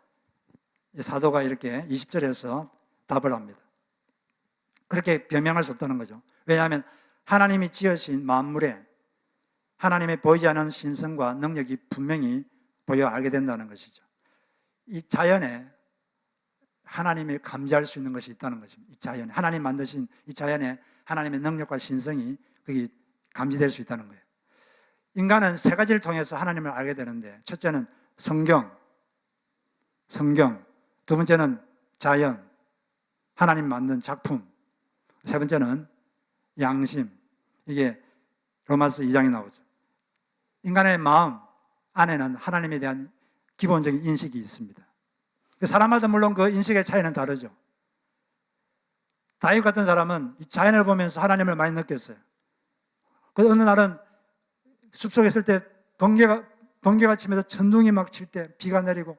사도가 이렇게 20절에서 답을 합니다. 그렇게 변명할 수 없다는 거죠. 왜냐하면 하나님이 지으신 만물에 하나님의 보이지 않는 신성과 능력이 분명히 보여 알게 된다는 것이죠. 이 자연에 하나님을 감지할 수 있는 것이 있다는 것입니다. 이 자연에, 하나님 만드신 이 자연에 하나님의 능력과 신성이 거기 감지될 수 있다는 거예요. 인간은 세 가지를 통해서 하나님을 알게 되는데, 첫째는 성경, 두 번째는 자연, 하나님 만든 작품, 세 번째는 양심. 이게 로마서 2장에 나오죠. 인간의 마음 안에는 하나님에 대한 기본적인 인식이 있습니다. 사람마다 물론 그 인식의 차이는 다르죠. 다윗 같은 사람은 이 자연을 보면서 하나님을 많이 느꼈어요. 그 어느 날은 숲속에 있을 때 번개가 치면서 천둥이 막 칠 때, 비가 내리고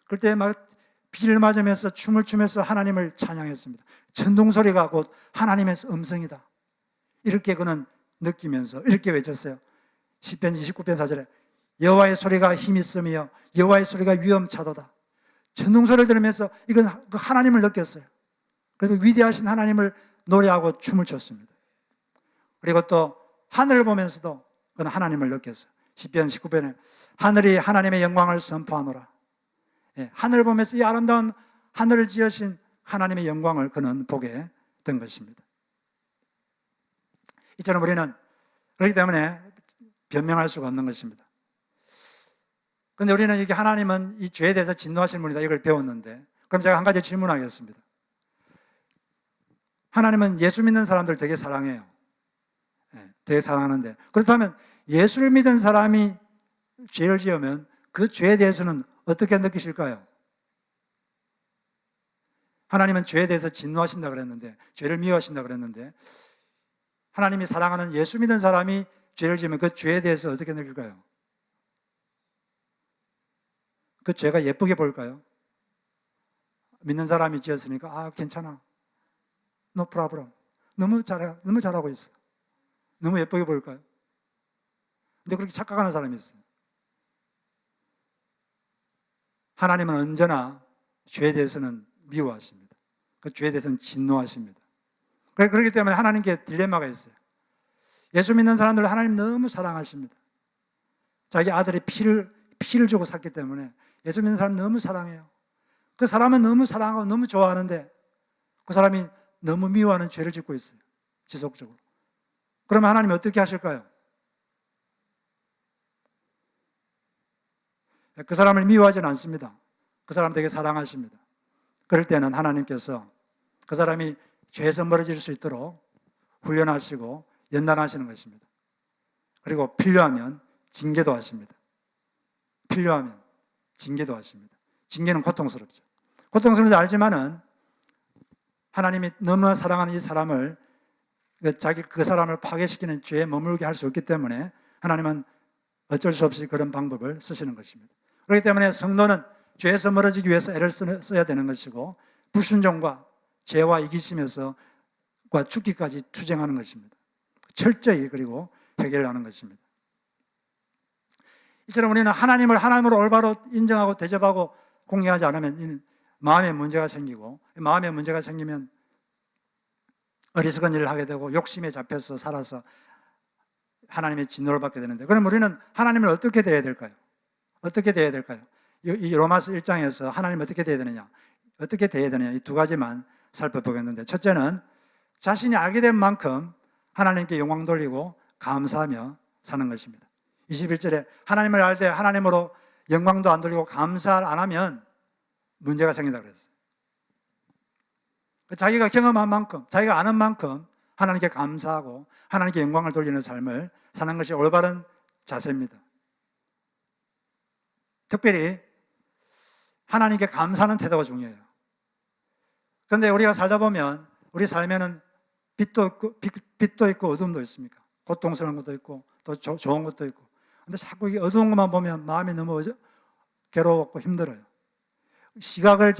그럴 때 막 비를 맞으면서 춤을 추면서 하나님을 찬양했습니다. 천둥 소리가 곧 하나님의 음성이다, 이렇게 그는 느끼면서 이렇게 외쳤어요. 시편 29편 4절에 여호와의 소리가 힘이 있으며 여호와의 소리가 위엄차도다. 천둥 소리를 들으면서 이건 하나님을 느꼈어요. 그리고 위대하신 하나님을 노래하고 춤을 췄습니다. 그리고 또 하늘을 보면서도 그는 하나님을 느꼈어요. 시편 19편에 하늘이 하나님의 영광을 선포하노라. 하늘을 보면서 이 아름다운 하늘을 지으신 하나님의 영광을 그는 보게 된 것입니다. 이처럼 우리는 그렇기 때문에 변명할 수가 없는 것입니다. 그런데 우리는 이게 하나님은 이 죄에 대해서 진노하시는 분이다, 이걸 배웠는데, 그럼 제가 한 가지 질문하겠습니다. 하나님은 예수 믿는 사람들 되게 사랑해요. 되게 사랑하는데, 그렇다면 예수를 믿은 사람이 죄를 지으면 그 죄에 대해서는 어떻게 느끼실까요? 하나님은 죄에 대해서 진노하신다 그랬는데, 죄를 미워하신다 그랬는데, 하나님이 사랑하는 예수 믿는 사람이 죄를 지으면 그 죄에 대해서 어떻게 느낄까요? 그 죄가 예쁘게 보일까요? 믿는 사람이 지었으니까 괜찮아, no problem, 너무 잘하고 있어, 너무 예쁘게 보일까요? 근데 그렇게 착각하는 사람이 있어요. 하나님은 언제나 죄에 대해서는 미워하십니다. 그 죄에 대해서는 진노하십니다. 그렇기 때문에 하나님께 딜레마가 있어요. 예수 믿는 사람들을 하나님 너무 사랑하십니다. 자기 아들이 피를 주고 샀기 때문에 예수 믿는 사람 너무 사랑해요. 그 사람은 너무 사랑하고 너무 좋아하는데 그 사람이 너무 미워하는 죄를 짓고 있어요, 지속적으로. 그러면 하나님이 어떻게 하실까요? 그 사람을 미워하지는 않습니다. 그 사람 되게 사랑하십니다. 그럴 때는 하나님께서 그 사람이 죄에서 멀어질 수 있도록 훈련하시고 연단하시는 것입니다. 그리고 필요하면 징계도 하십니다. 필요하면 징계도 하십니다. 징계는 고통스럽죠. 고통스러운지 알지만은 하나님이 너무나 사랑하는 이 사람을, 그 사람을 파괴시키는 죄에 머물게 할 수 없기 때문에 하나님은 어쩔 수 없이 그런 방법을 쓰시는 것입니다. 그렇기 때문에 성도는 죄에서 멀어지기 위해서 애를 써야 되는 것이고, 불순종과 죄와 이기심에서 죽기까지 투쟁하는 것입니다. 철저히 그리고 해결을 하는 것입니다. 이처럼 우리는 하나님을 하나님으로 올바로 인정하고 대접하고 공경하지 않으면 마음에 문제가 생기고, 마음에 문제가 생기면 어리석은 일을 하게 되고 욕심에 잡혀서 살아서 하나님의 진노를 받게 되는데, 그럼 우리는 하나님을 어떻게 대해야 될까요? 어떻게 대해야 될까요? 이 로마서 1장에서 하나님 어떻게 대해야 되느냐, 이 두 가지만 살펴보겠는데, 첫째는 자신이 알게 된 만큼 하나님께 영광 돌리고 감사하며 사는 것입니다. 21절에 하나님을 알 때 하나님으로 영광도 안 돌리고 감사를 안 하면 문제가 생긴다고 그랬어요. 자기가 경험한 만큼, 자기가 아는 만큼 하나님께 감사하고 하나님께 영광을 돌리는 삶을 사는 것이 올바른 자세입니다. 특별히 하나님께 감사하는 태도가 중요해요. 그런데 우리가 살다 보면 우리 삶에는 빛도 있고 어둠도 있습니까? 고통스러운 것도 있고 또 좋은 것도 있고. 근데 자꾸 이 어두운 것만 보면 마음이 너무 괴로웠고 힘들어요. 시각을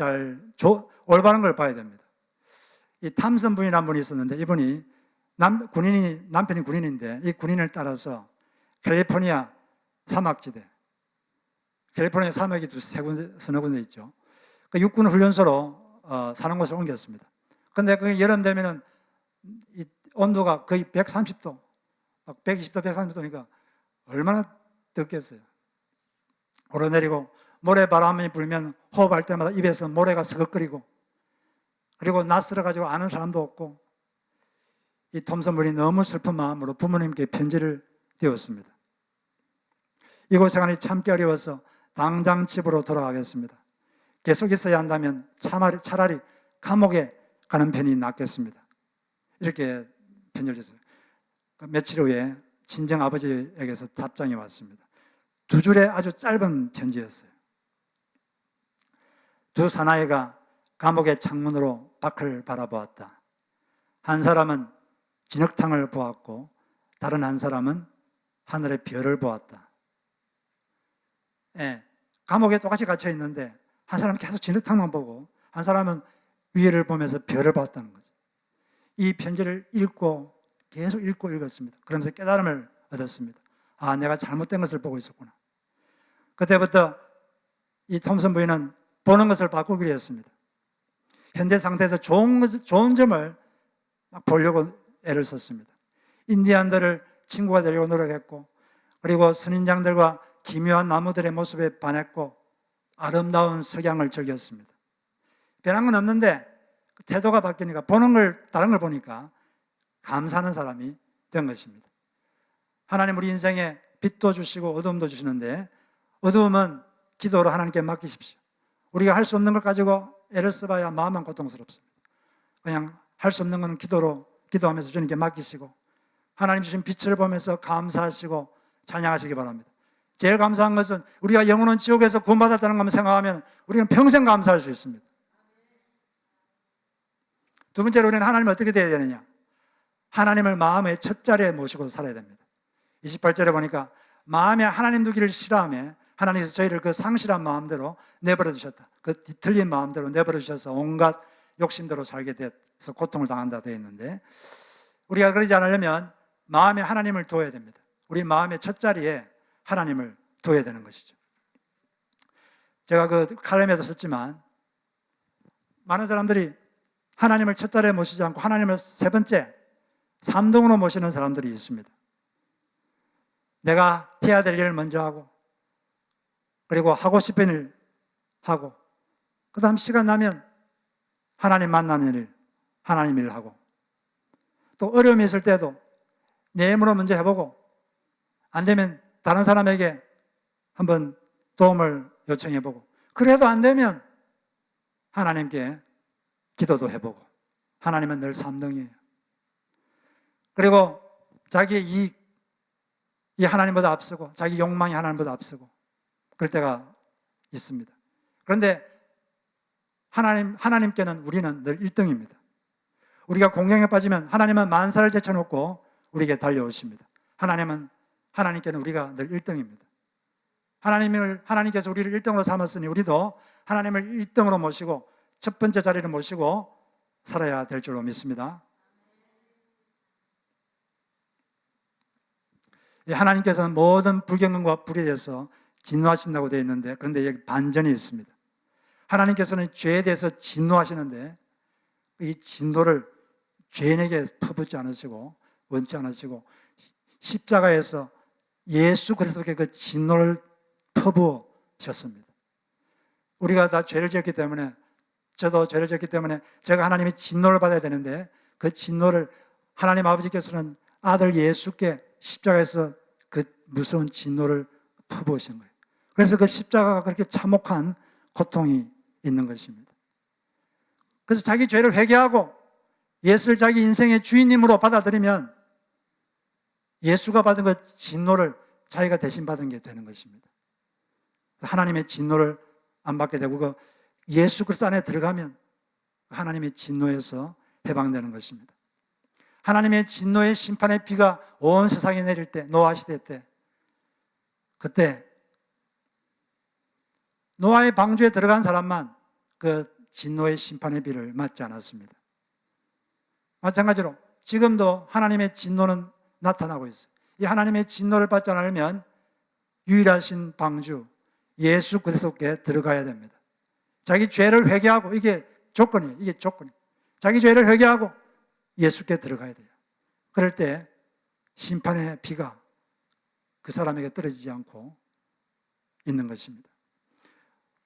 올바른 걸 봐야 됩니다. 이 탐슨 부인이라는 분이 있었는데, 이분이 남편이 군인인데 이 군인을 따라서 캘리포니아 사막지대, 캘리포니아 사막이 서너 군데 있죠. 그 육군 훈련소로 사는 곳을 옮겼습니다. 그런데 그 여름 되면은 이 온도가 거의 130도, 120도, 130도니까 얼마나 덥겠어요. 오르내리고 모래바람이 불면 호흡할 때마다 입에서 모래가 서걱거리고, 그리고 낯설어가지고 아는 사람도 없고, 이 톰슨 분이 너무 슬픈 마음으로 부모님께 편지를 띄웠습니다. 이곳 생활이 참기 어려워서 당장 집으로 돌아가겠습니다. 계속 있어야 한다면 차라리 감옥에 가는 편이 낫겠습니다. 이렇게 편지를 줬어요. 며칠 후에 친정 아버지에게서 답장이 왔습니다. 두 줄의 아주 짧은 편지였어요. 두 사나이가 감옥의 창문으로 밖을 바라보았다. 한 사람은 진흙탕을 보았고 다른 한 사람은 하늘의 별을 보았다. 감옥에 똑같이 갇혀 있는데 한 사람은 계속 진흙탕만 보고 한 사람은 위를 보면서 별을 봤다는 거죠. 이 편지를 계속 읽고 읽었습니다. 그러면서 깨달음을 얻었습니다. 아, 내가 잘못된 것을 보고 있었구나. 그때부터 이 톰슨 부인은 보는 것을 바꾸기로 했습니다. 현대 상태에서 좋은 점을 막 보려고 애를 썼습니다. 인디안들을 친구가 되려고 노력했고, 그리고 선인장들과 기묘한 나무들의 모습에 반했고, 아름다운 석양을 즐겼습니다. 변한 건 없는데 태도가 바뀌니까, 다른 걸 보니까 감사하는 사람이 된 것입니다. 하나님 우리 인생에 빛도 주시고 어두움도 주시는데, 어두움은 기도로 하나님께 맡기십시오. 우리가 할 수 없는 걸 가지고 애를 써봐야 마음만 고통스럽습니다. 그냥 할 수 없는 것은 기도하면서 주님께 맡기시고, 하나님 주신 빛을 보면서 감사하시고 찬양하시기 바랍니다. 제일 감사한 것은 우리가 영원한 지옥에서 구원받았다는 것만 생각하면 우리는 평생 감사할 수 있습니다. 두 번째로 우리는 하나님을 어떻게 돼야 되느냐? 하나님을 마음의 첫 자리에 모시고 살아야 됩니다. 28절에 보니까 마음에 하나님 두기를 싫어하며 하나님께서 저희를 그 상실한 마음대로 내버려 두셨다. 그 뒤틀린 마음대로 내버려 주셔서 온갖 욕심대로 살게 돼서 고통을 당한다 되어 있는데, 우리가 그러지 않으려면 마음에 하나님을 둬야 됩니다. 우리 마음의 첫 자리에 하나님을 둬야 되는 것이죠. 제가 그 칼럼에도 썼지만, 많은 사람들이 하나님을 첫 자리에 모시지 않고 하나님을 세 번째, 3등으로 모시는 사람들이 있습니다. 내가 해야 될 일을 먼저 하고, 그리고 하고 싶은 일 하고, 그 다음 시간 나면 하나님 만나는 일, 하나님 일을 하고, 또 어려움이 있을 때도 내 힘으로 먼저 해보고, 안 되면 다른 사람에게 한번 도움을 요청해보고, 그래도 안 되면 하나님께 기도도 해보고. 하나님은 늘 3등이에요. 그리고 자기의 이익이 하나님보다 앞서고, 자기 욕망이 하나님보다 앞서고, 그럴 때가 있습니다. 그런데 하나님께는 우리는 늘 1등입니다. 우리가 공경에 빠지면 하나님은 만사를 제쳐놓고 우리에게 달려오십니다. 하나님께는 우리가 늘 1등입니다. 하나님께서 우리를 1등으로 삼았으니 우리도 하나님을 1등으로 모시고 첫 번째 자리를 모시고 살아야 될 줄로 믿습니다. 하나님께서는 모든 불경건과 불에 대해서 진노하신다고 되어 있는데, 그런데 여기 반전이 있습니다. 하나님께서는 죄에 대해서 진노하시는데 이 진노를 죄인에게 퍼붓지 않으시고 원치 않으시고 십자가에서 예수 그리스도께 그 진노를 퍼부으셨습니다. 우리가 다 죄를 지었기 때문에 저도 죄를 졌기 때문에 제가 하나님의 진노를 받아야 되는데 그 진노를 하나님 아버지께서는 아들 예수께 십자가에서 그 무서운 진노를 퍼부으신 거예요. 그래서 그 십자가가 그렇게 참혹한 고통이 있는 것입니다. 그래서 자기 죄를 회개하고 예수를 자기 인생의 주인님으로 받아들이면 예수가 받은 그 진노를 자기가 대신 받은 게 되는 것입니다. 하나님의 진노를 안 받게 되고 그 예수 그리스도 안에 들어가면 하나님의 진노에서 해방되는 것입니다. 하나님의 진노의 심판의 비가 온 세상에 내릴 때, 노아 시대 때, 그때 노아의 방주에 들어간 사람만 그 진노의 심판의 비를 맞지 않았습니다. 마찬가지로 지금도 하나님의 진노는 나타나고 있어요. 이 하나님의 진노를 받지 않으면 유일하신 방주 예수 그리스도께 들어가야 됩니다. 자기 죄를 회개하고, 이게 조건이에요. 이게 조건이에요. 자기 죄를 회개하고 예수께 들어가야 돼요. 그럴 때 심판의 비가 그 사람에게 떨어지지 않고 있는 것입니다.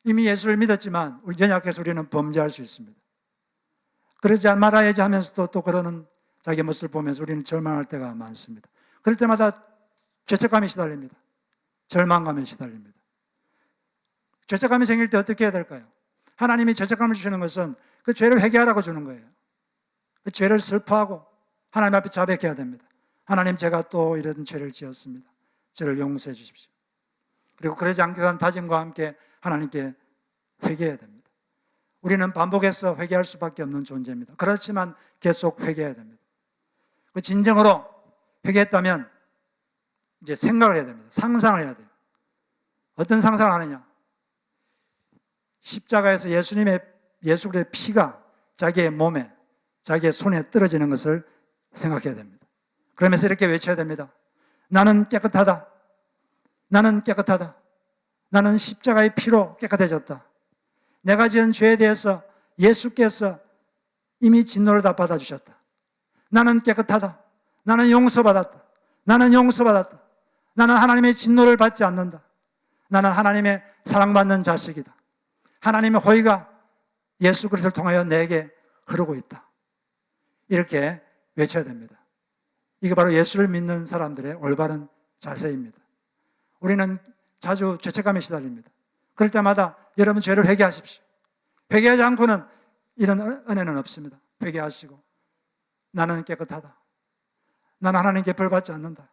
이미 예수를 믿었지만 우리 연약해서 우리는 범죄할 수 있습니다. 그러지 말아야지 하면서도 또 그러는 자기 모습을 보면서 우리는 절망할 때가 많습니다. 그럴 때마다 죄책감에 시달립니다. 절망감에 시달립니다. 죄책감이 생길 때 어떻게 해야 될까요? 하나님이 죄책감을 주시는 것은 그 죄를 회개하라고 주는 거예요. 그 죄를 슬퍼하고 하나님 앞에 자백해야 됩니다. 하나님, 제가 또 이런 죄를 지었습니다. 저를 용서해 주십시오. 그리고 그러지 않기 위한 다짐과 함께 하나님께 회개해야 됩니다. 우리는 반복해서 회개할 수밖에 없는 존재입니다. 그렇지만 계속 회개해야 됩니다. 그 진정으로 회개했다면 이제 생각을 해야 됩니다. 상상을 해야 돼요. 어떤 상상을 하느냐? 십자가에서 예수 그리스도의 피가 자기의 몸에, 자기의 손에 떨어지는 것을 생각해야 됩니다. 그러면서 이렇게 외쳐야 됩니다. 나는 깨끗하다. 나는 깨끗하다. 나는 십자가의 피로 깨끗해졌다. 내가 지은 죄에 대해서 예수께서 이미 진노를 다 받아주셨다. 나는 깨끗하다. 나는 용서받았다. 나는 용서받았다. 나는 하나님의 진노를 받지 않는다. 나는 하나님의 사랑받는 자식이다. 하나님의 호의가 예수 그리스도를 통하여 내게 흐르고 있다. 이렇게 외쳐야 됩니다. 이게 바로 예수를 믿는 사람들의 올바른 자세입니다. 우리는 자주 죄책감에 시달립니다. 그럴 때마다 여러분 죄를 회개하십시오. 회개하지 않고는 이런 은혜는 없습니다. 회개하시고 나는 깨끗하다. 나는 하나님께 벌 받지 않는다.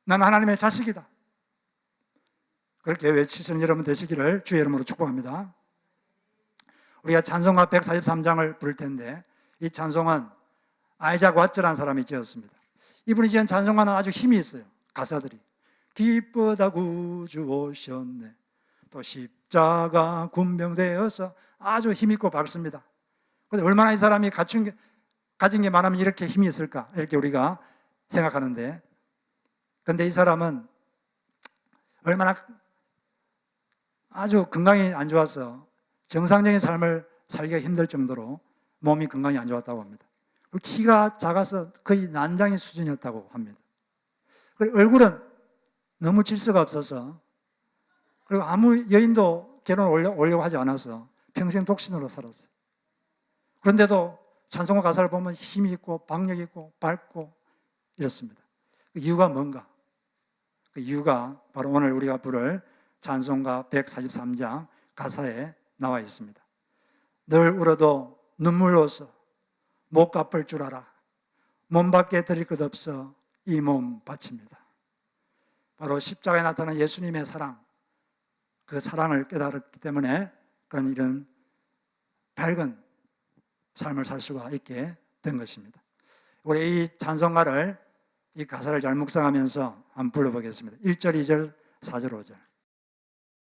나는 하나님의 자식이다. 그렇게 외치시는 여러분 되시기를 주의 이름으로 축복합니다. 우리가 찬송가 143장을 부를 텐데 이 찬송은 아이작 왓츠라는 사람이 지었습니다. 이분이 지은 찬송가는 아주 힘이 있어요. 가사들이 기쁘다 구주 오셨네, 또 십자가 군병되어서 아주 힘있고 밝습니다. 그런데 얼마나 이 사람이 가진 게 많으면 이렇게 힘이 있을까 이렇게 우리가 생각하는데, 그런데 이 사람은 얼마나 아주 건강이 안 좋아서 정상적인 삶을 살기가 힘들 정도로 몸이 건강이 안 좋았다고 합니다. 그리고 키가 작아서 거의 난장의 수준이었다고 합니다. 그리고 얼굴은 너무 질서가 없어서, 그리고 아무 여인도 결혼을 오려고 하지 않아서 평생 독신으로 살았어요. 그런데도 찬송가 가사를 보면 힘이 있고 박력이 있고 밝고 이렇습니다. 그 이유가 뭔가? 그 이유가 바로 오늘 우리가 부를 찬송가 143장 가사에 나와 있습니다. 늘 울어도 눈물로서 못 갚을 줄 알아 몸 밖에 드릴 것 없어 이 몸 바칩니다. 바로 십자가에 나타난 예수님의 사랑, 그 사랑을 깨달았기 때문에 그런 이런 밝은 삶을 살 수가 있게 된 것입니다. 우리 이 찬송가를, 이 가사를 잘 묵상하면서 한번 불러보겠습니다. 1절, 2절, 4절, 5절.